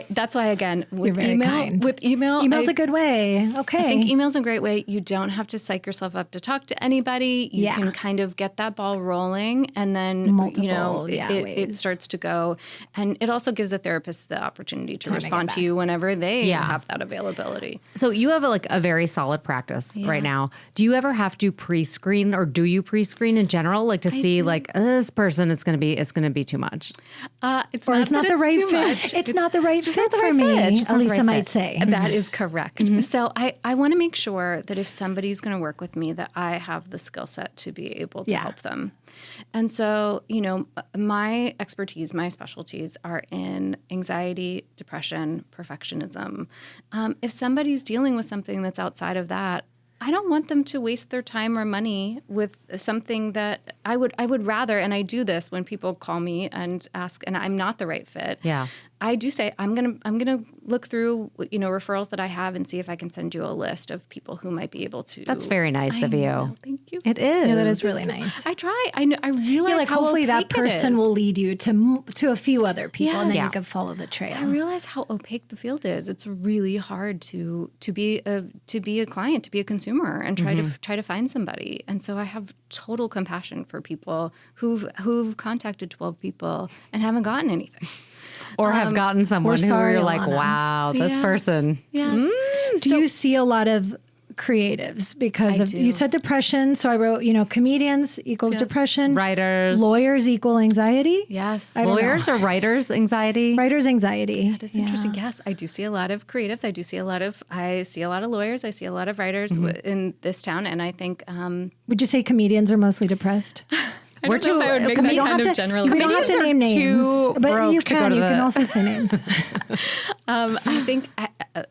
that's why, again, with very kind. Email's a good way. Okay. I think email's a great way. You don't have to psych yourself up to talk to anybody. You Yeah. can kind of get that ball rolling, and then Multiple, it ways. starts to go. And it also gives the therapist the opportunity to get respond to back. you whenever they Yeah. have that availability. So you have a very solid practice right now. Do you ever have to pre-screen, or do you pre-screen in general, like to see like this person it's going to be too much? It's Or it's not the right too fit. much. It's not the right just fit not the for right me, fit. It's just not the Alisa right might fit. say. That is correct. So I want to make sure that if somebody's going to work with me, that I have the skill set to be able to Yeah. help them. And so, my expertise, my specialties are in anxiety, depression, perfectionism. If somebody's dealing with something that's outside of that, I don't want them to waste their time or money with something that I would rather, and I do this when people call me and ask, and I'm not the right fit. Yeah. I do say I'm gonna look through referrals that I have and see if I can send you a list of people who might be able to. That's very nice of you. know, thank you. It is. Yeah, that is really nice. I try. I know. I realize Like how hopefully that opaque it person is. will lead you to a few other people, and then Yes. you can follow the trail. I realize how opaque the field is. It's really hard to be a client, to be a consumer, and try to find somebody. And so I have total compassion for people who've contacted 12 people and haven't gotten anything. Or have gotten someone who sorry, you're like, Alana. wow, this Yes. person. Yes. Do you see a lot of creatives because I of do. you said depression? So I wrote, comedians equals depression, Writers. lawyers equal anxiety, Yes. don't know. Lawyers or writers' anxiety? writers anxiety. That is interesting. Yes, I do see a lot of creatives. I see a lot of lawyers. I see a lot of writers in this town, and I think Would you say comedians are mostly depressed? We're don't know if I would make we that don't kind have of to. general. We don't have to name names, but broke you to go can. to You the- can also say names. I think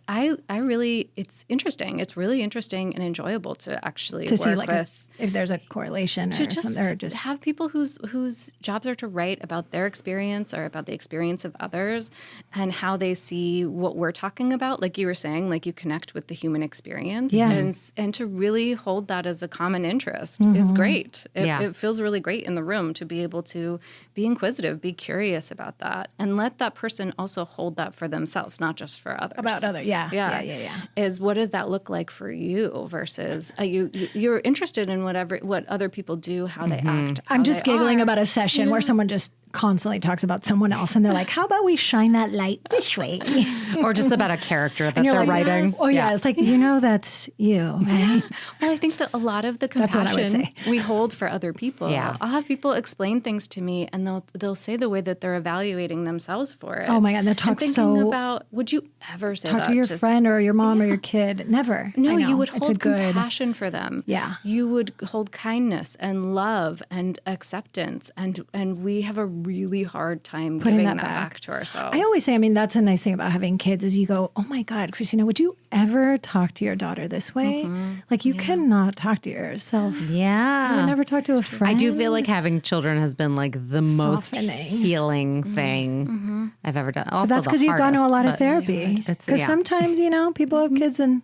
I really, it's interesting. It's really interesting and enjoyable to actually To work see like with. if there's a correlation To or something, or just have people whose jobs are to write about their experience or about the experience of others and how they see what we're talking about. Like you were saying, like you connect with the human experience, Yeah. and to really hold that as a common interest is great. It feels really great in the room to be able to be inquisitive, be curious about that, and let that person also hold that for themselves, not just for others. about other. Yeah. Is what does that look like for you versus you're interested in what other people do, how they act. I'm how just they giggling are. about a session where someone just constantly talks about someone else, and they're like, "How about we shine that light this way?" or just about a character that You're they're like, writing. "Yes." Oh yeah, it's like that's you, right? Well, I think that a lot of the That's what I would compassion say. we hold for other people. Yeah. I'll have people explain things to me, and they'll say the way that they're evaluating themselves for it. Oh my God, they'll And talk thinking so- about, would you ever say Talk that to your to friend or your mom or your kid. Never. No, I know. you would It's a hold good. compassion for them. Yeah. You would hold kindness and love and acceptance, and we have a really hard time Putting giving that that back. to ourselves. I always say, I mean, that's a nice thing about having kids is you go, oh my God, Christina, would you ever talk to your daughter this way? Like you cannot talk to yourself. Yeah. You would never talk to a friend. I do feel like having children has been like the most Softening. healing thing I've ever done. Also, But that's because you've gone to a lot of therapy. It's- Because yeah. sometimes, people have kids and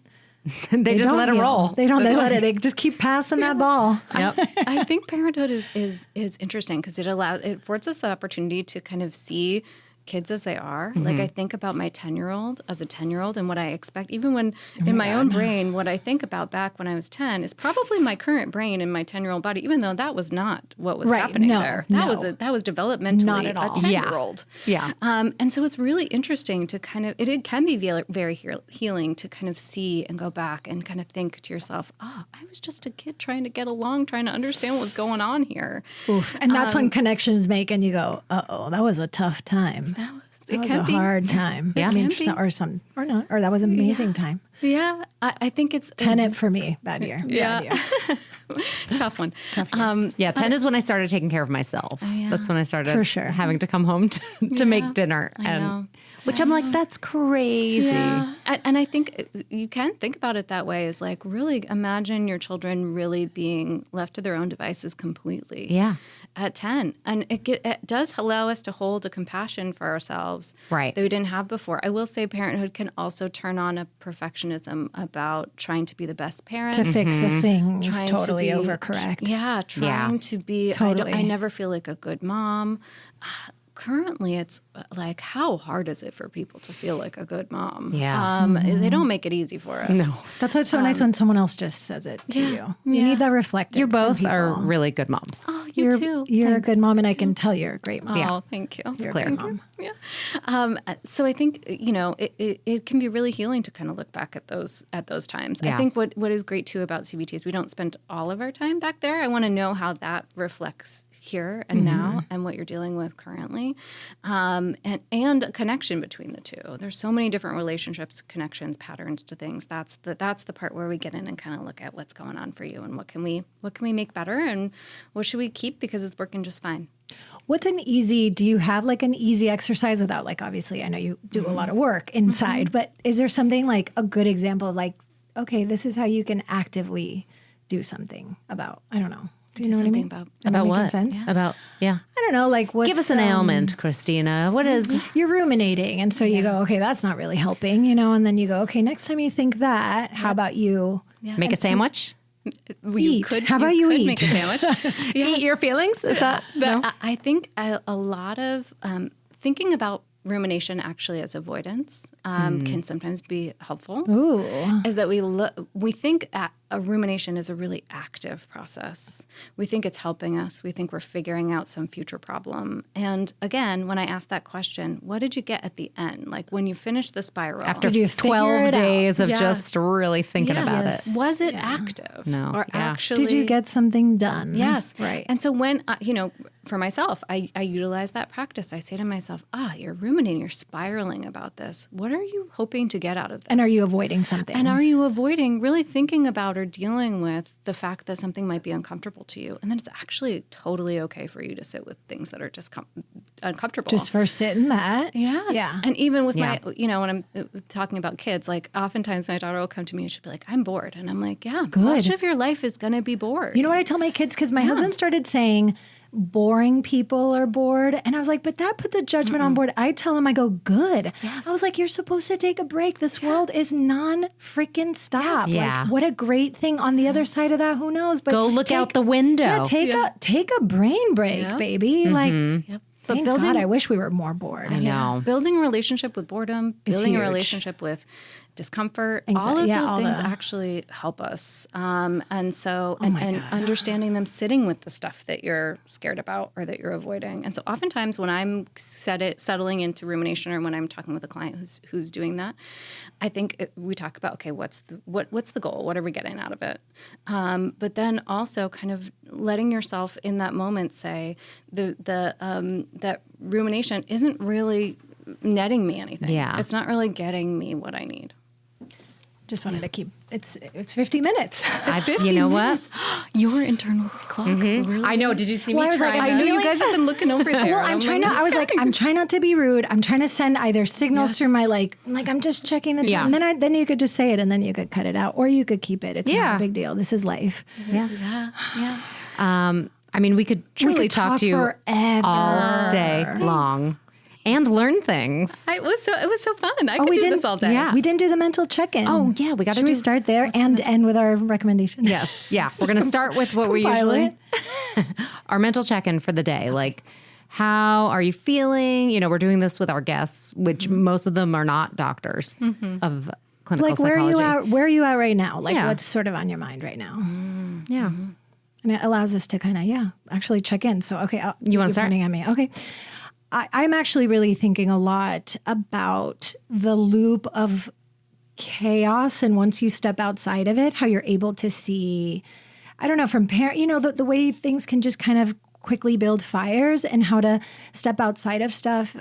they just don't let it heal. roll. They don't. They let it. They just keep passing that ball. Yep. I think parenthood is interesting because it affords us the opportunity to kind of see kids as they are. Like I think about my 10-year-old as a 10-year-old and what I expect, even when in my own brain, what I think about back when I was 10 is probably my current brain in my 10-year-old body, even though that was not what was Right. happening No, there. no. That was developmentally Not at all. a 10-year-old. Yeah. And so it's really interesting to kind of, it can be very healing to kind of see and go back and kind of think to yourself, oh, I was just a kid trying to get along, trying to understand what's going on here. Oof. And that's when connections make, and you go, "Uh-oh, that was a tough time. That was a hard time." Yeah. I mean, It can be. or not, or that was an amazing time. Yeah, I think it's Tenet for me that year. Yeah. Bad year. tough one. Yeah, 10 is when I started taking care of myself. That's when I started For sure. having to come home to make dinner. know. Which I'm like, that's crazy. Yeah. And I think you can think about it that way, is like really imagine your children really being left to their own devices completely. Yeah. At 10. And it does allow us to hold a compassion for ourselves Right. that we didn't have before. I will say parenthood can also turn on a perfectionism about trying to be the best parent. To fix the things, trying totally to be, overcorrect. Yeah, trying to be. Totally. I never feel like a good mom. Currently, it's like, how hard is it for people to feel like a good mom? Yeah. They don't make it easy for us. No. That's why it's so nice when someone else just says it to you. You need that reflected. You from both are people. really good moms. Oh, you too. You're a Thanks. good mom, and I can tell you're a great mom. Oh, thank you. You're a clear. great mom. Yeah. So I think, it can be really healing to kind of look back at those times. Yeah. I think what is great too about CBT is we don't spend all of our time back there. I want to know how that reflects here and now and what you're dealing with currently, and a connection between the two. There's so many different relationships, connections, patterns to things. That's the part where we get in and kind of look at what's going on for you and what can we make better and what should we keep because it's working just fine. Do you have like an easy exercise without, like, obviously I know you do a lot of work inside, but is there something like a good example of like, okay, this is how you can actively do something about, I don't know. Do you know what I mean? About Am I About making what? sense? About, yeah. I don't know, like what's... Give us an ailment, Christina. What is... You're ruminating, and so you go, okay, that's not really helping, and then you go, okay, next time you think that, how about you... Make a sandwich? Eat. How about you eat? Make a sandwich. Eat your feelings? Is that... no? I think a lot of thinking about rumination actually as avoidance can sometimes be helpful. Ooh. Is that we think a rumination is a really active process. We think it's helping us. We think we're figuring out some future problem. And again, when I ask that question, what did you get at the end? Like when you finish the spiral. After Did you figure 12 it out? days of Yeah. just really thinking about Yes. it. Was it active? No. Or Yeah. actually... Did you get something done? Yes. Right. And so when, for myself, I utilize that practice. I say to myself, you're ruminating, you're spiraling about this. What are you hoping to get out of this? And are you avoiding something? And are you avoiding really thinking about or you're dealing with the fact that something might be uncomfortable to you. And then it's actually totally okay for you to sit with things that are just uncomfortable. Just first sit in that. Yes. Yeah. And even with my, when I'm talking about kids, like oftentimes my daughter will come to me and she'll be like, I'm bored. And I'm like, yeah, much of your life is going to be bored. You know what I tell my kids? Because my husband started saying boring people are bored. And I was like, but that puts a judgment on board. I tell him, I go, good. Yes. I was like, you're supposed to take a break. This world is non-freaking stop. Yeah. Like, what a great thing. On the other side of that, who knows? But Go look out the window. Yeah, take a brain break, baby. Like, But thank God, I wish we were more bored. I know. Building a relationship with boredom, building a huge. relationship with discomfort, all of those things actually help us. And so, and understanding them, sitting with the stuff that you're scared about or that you're avoiding. And so oftentimes when I'm settling into rumination or when I'm talking with a client who's doing that, I think we talk about, okay, what's the goal? What are we getting out of it? But then also kind of letting yourself in that moment say that rumination isn't really netting me anything. Yeah. It's not really getting me what I need. Just wanted to keep it's 50 minutes. You know what? Your internal clock. Really? I know. Did you see Well, I me was like, trying I to- know you guys have been looking over there. Well, I'm trying not to be rude. I'm trying to send either signals through my like I'm just checking the time. Yeah. And then you could just say it and then you could cut it out or you could keep it. It's not a big deal. This is life. Yeah. I mean, we could truly talk to you forever. all day long and learn things. It was so fun. I could do this all day. Yeah. We didn't do the mental check-in. Oh, yeah, we gotta Should we do- start there and end with our recommendation? Yes. Yeah. We're going to start with what we compile usually, our mental check-in for the day. Like, how are you feeling? You know, we're doing this with our guests, which most of them are not doctors of clinical Like psychology. where are you at right now? Like Yeah. what's sort of on your mind right now? Yeah. And it allows us to kind of, actually check in. So, okay. You wanna start? Pointing at me. Okay. I'm actually really thinking a lot about the loop of chaos. And once you step outside of it, how you're able to see, I don't know, from the way things can just kind of quickly build fires and how to step outside of stuff.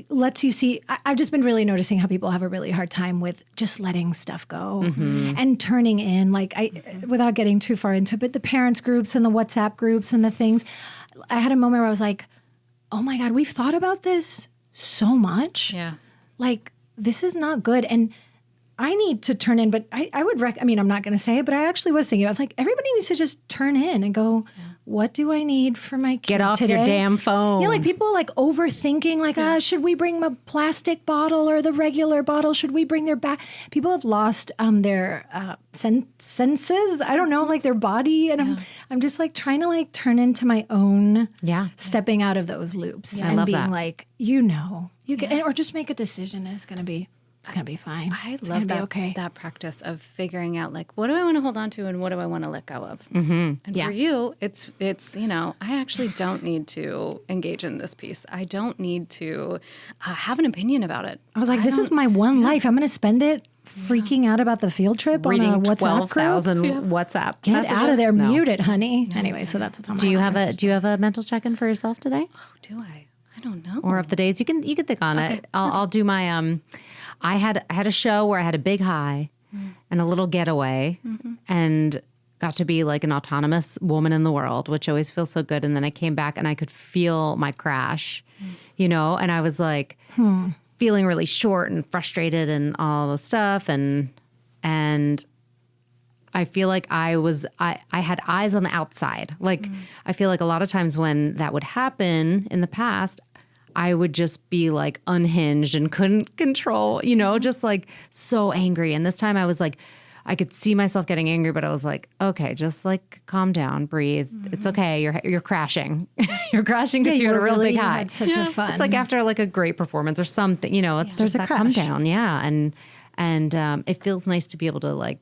Lets you see. I've just been really noticing how people have a really hard time with just letting stuff go and turning in. Like without getting too far into it, but the parents groups and the WhatsApp groups and the things. I had a moment where I was like, "Oh my God, we've thought about this so much. Yeah. Like this is not good." And I need to turn in, but I would I'm not going to say it, but I actually was thinking, I was like, everybody needs to just turn in and go, what do I need for my kid Get off today? your damn phone. Yeah, like people like overthinking, like, should we bring a plastic bottle or the regular bottle? Should we bring their back? People have lost their senses. I don't know, like their body. And I'm just like trying to like turn into my own stepping out of those loops and love being that. like, you can, or just make a decision and it's going to be fine. I It's love gonna be that, okay. that practice of figuring out like, what do I want to hold on to and what do I want to let go of? And for you, it's, I actually don't need to engage in this piece. I don't need to have an opinion about it. I was like, this is my one life. I'm going to spend it freaking out about the field trip on a Reading WhatsApp 12,000 group. WhatsApp Get messages. out of there, No. mute it, honey. Anyway, so that's what's on my Do you mind. have a mental check-in for yourself today? Oh, do I? I don't know. Or of the days you can think on it. I'll do my I had a show where I had a big high and a little getaway and got to be like an autonomous woman in the world, which always feels so good. And then I came back and I could feel my crash, and I was like feeling really short and frustrated and all the stuff. And I feel like I had eyes on the outside. Like I feel like a lot of times when that would happen in the past, I would just be like unhinged and couldn't control, just like so angry. And this time I was like, I could see myself getting angry, but I was like, okay, just like calm down, breathe. It's okay. You're crashing. You're crashing because you're at a real big high. Had such a fun. It's like after like a great performance or something, it's There's just a that come crash. down. Yeah. And it feels nice to be able to like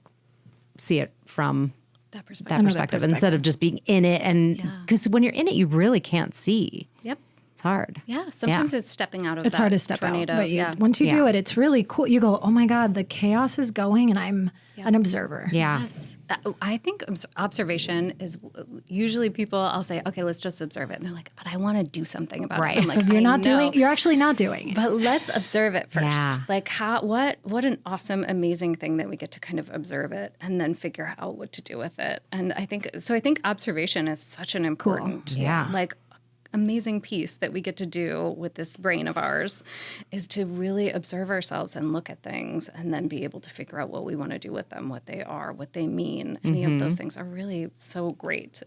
see it from that perspective. that perspective instead of just being in it. And because when you're in it, you really can't see. Yep. It's hard. Yeah, sometimes it's stepping out of It's that hard to step tornado. out, but once you Yeah. do it, it's really cool. You go, oh my God, the chaos is going, and I'm an observer. Yeah. Yes. I think observation is usually people, I'll say, okay, let's just observe it. And they're like, but I want to do something about Right. it. I'm like, But you're I not know, doing. You're actually not doing. but let's observe it first. Yeah. Like what an awesome, amazing thing that we get to kind of observe it and then figure out what to do with it. And I think observation is such an important, Yeah. like amazing piece that we get to do with this brain of ours is to really observe ourselves and look at things and then be able to figure out what we want to do with them, what they are, what they mean. Any of those things are really so great.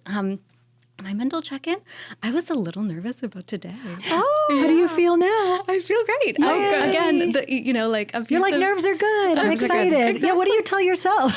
My mental check-in, I was a little nervous about today. Oh, how do you feel now? I feel great. Again, like a piece You're like, nerves are good. I'm Nerves are good. excited. Yeah, what do you tell yourself?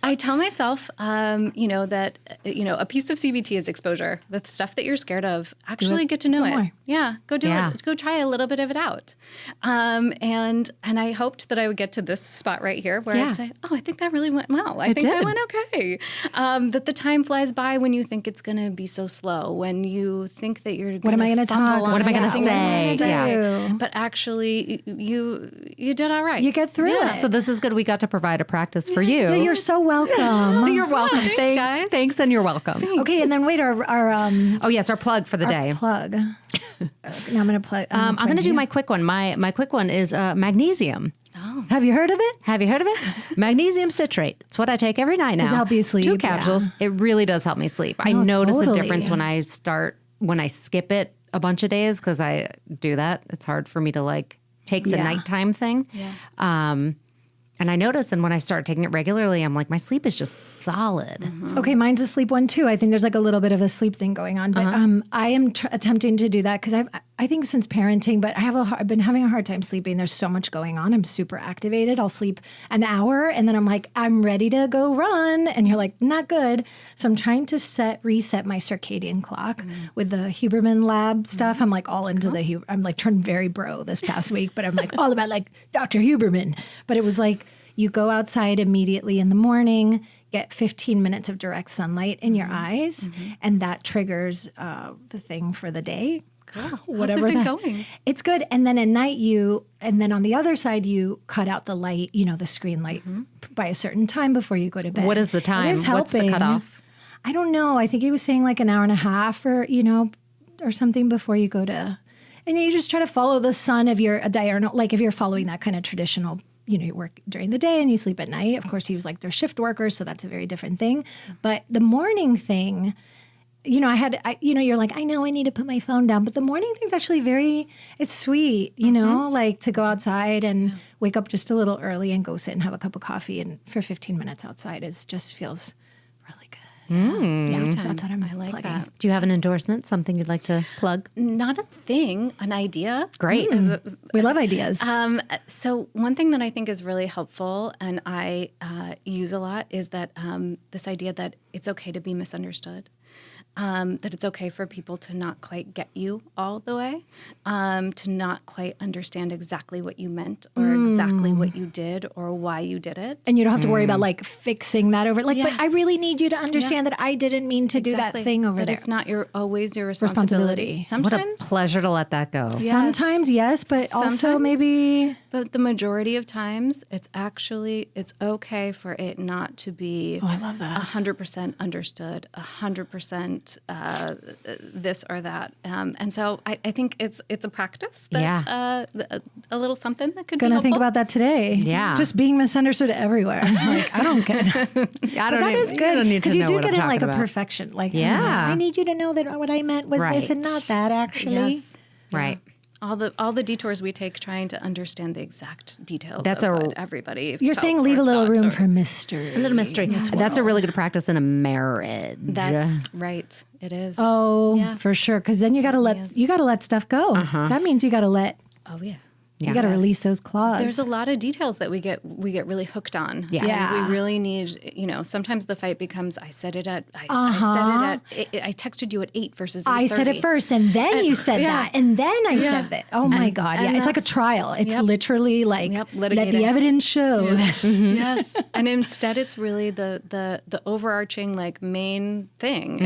I tell myself, that a piece of CBT is exposure. The stuff that you're scared of, actually get to know it. more. Yeah, go do Yeah. it. Go try a little bit of it out. And I hoped that I would get to this spot right here where Yeah. I'd say, oh, I think that really went well. I think that did. went okay. That the time flies by when you think it's going to be so slow. When you think that you're What am I going gonna to talk? What am I gonna Yeah, what am I say? gonna do? But actually, you did all right. You get through Yeah. it. So this is good. We got to provide a practice for you. Yeah, you're so welcome. You're welcome. Thanks, guys. Thanks, and you're welcome. Okay, and then wait, our Oh yes, our plug for the day. plug. Now I'm going to plug. I'm going to do my quick one. My quick one is magnesium. Have you heard of it? Have you heard of it? Magnesium citrate. It's what I take every night now. Does it help you sleep? 2 capsules. Yeah. It really does help me sleep. I No, notice a totally. difference when I skip it a bunch of days because I do that. It's hard for me to like take the Yeah. nighttime thing. Yeah. And I notice, and when I start taking it regularly, I'm like, my sleep is just solid. Okay, mine's a sleep one too. I think there's like a little bit of a sleep thing going on, but I am attempting to do that because I think since parenting, but I've been having a hard time sleeping. There's so much going on. I'm super activated. I'll sleep an hour and then I'm like, I'm ready to go run, and you're like, not good. So I'm trying to reset my circadian clock with the Huberman lab stuff. I'm like all into I'm like turned very bro this past week, but I'm like all about like Dr. Huberman. But it was like, you go outside immediately in the morning, get 15 minutes of direct sunlight in your eyes, and that triggers the thing for the day. Cool. Whatever How's it been that- going? It's good. And then at night and then on the other side, you cut out the light, the screen light by a certain time before you go to bed. What is the time? It is What's the helping. cutoff? I don't know. I think he was saying like an hour and a half or something before you go to, and you just try to follow the sun of your diurnal, like if you're following that kind of traditional, you work during the day and you sleep at night. Of course, he was like, they're shift workers, so that's a very different thing. But the morning thing, you're like, I know I need to put my phone down, but the morning thing's actually it's sweet, like to go outside and wake up just a little early and go sit and have a cup of coffee and for 15 minutes outside just feels really good. Yeah, so that's what I'm I like plugging. that. Do you have an endorsement? Something you'd like to plug? Not a thing, an idea. Great. We love ideas. So one thing that I think is really helpful and I use a lot is that this idea that it's okay to be misunderstood. That it's okay for people to not quite get you all the way, to not quite understand exactly what you meant or exactly what you did or why you did it. And you don't have to worry about like fixing that over. Like, Yes. but I really need you to understand that I didn't mean to do that thing over that there. It's not always your responsibility. What Sometimes, a pleasure to let that go. Sometimes, yes, but also Sometimes. maybe but the majority of times, it's okay for it not to be. I love that. 100% understood, 100% this or that, and so I think it's a practice that a little something that could be gonna helpful. think about that today. Yeah. just being misunderstood everywhere. Like I don't get. I But that is good because you do get in like a perfection. Like, Yeah. I need you to know that what I meant was this and not that. Actually, Yes. Right. All the detours we take trying to understand the exact details. That's of a- what everybody. you're felt saying leave or a little thought room or- for mystery. A little mystery. That's a really good practice in a marriage. That's right. It is. Oh, Yeah. for sure. Because then you got to let stuff go. That means you got to let. Oh yeah. You got to release those claws. There's a lot of details that we get really hooked on. Yeah. And Yeah. we really need, sometimes the fight becomes I said it at I texted you at 8 versus 8:30. I said it first, and then you said yeah. that, and then I said that. Oh my God! and Yeah, it's like a that's- trial. It's Yep. literally like Yep, let the litigating. evidence show. that- Yes. And instead it's really the overarching like main thing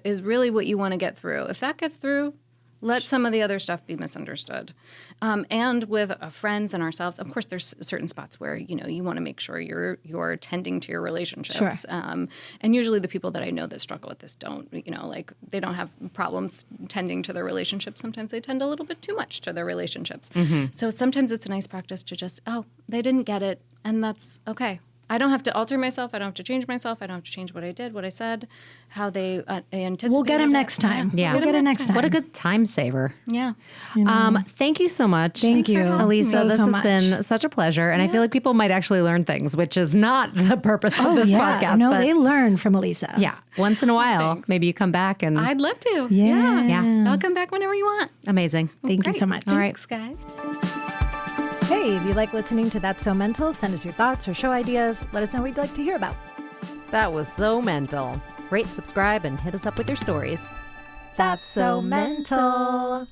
is really what you want to get through. If that gets through, Let some of the other stuff be misunderstood. And with friends and ourselves, of course, there's certain spots where, you want to make sure you're tending to your relationships. Sure. And usually the people that I know that struggle with this don't, like they don't have problems tending to their relationships. Sometimes they tend a little bit too much to their relationships. So sometimes it's a nice practice to just, they didn't get it, and that's okay. I don't have to alter myself. I don't have to change myself. I don't have to change what I did, what I said, how they anticipated. We'll get him next time. Yeah. We'll get him next time. What a good time saver. Yeah. Thank you so much. Thank you. Alisa, this so has much. been such a pleasure. And I feel like people might actually learn things, which is not the purpose of this podcast. No, but they learn from Alisa. yeah, once in a while, maybe you come back and I'd love to. Yeah. I'll come back whenever you want. amazing. Thank you so much. All right. Thanks, guys. Hey, if you like listening to That's So Mental, send us your thoughts or show ideas. Let us know what you'd like to hear about. That was so mental. Rate, subscribe, and hit us up with your stories. That's So Mental.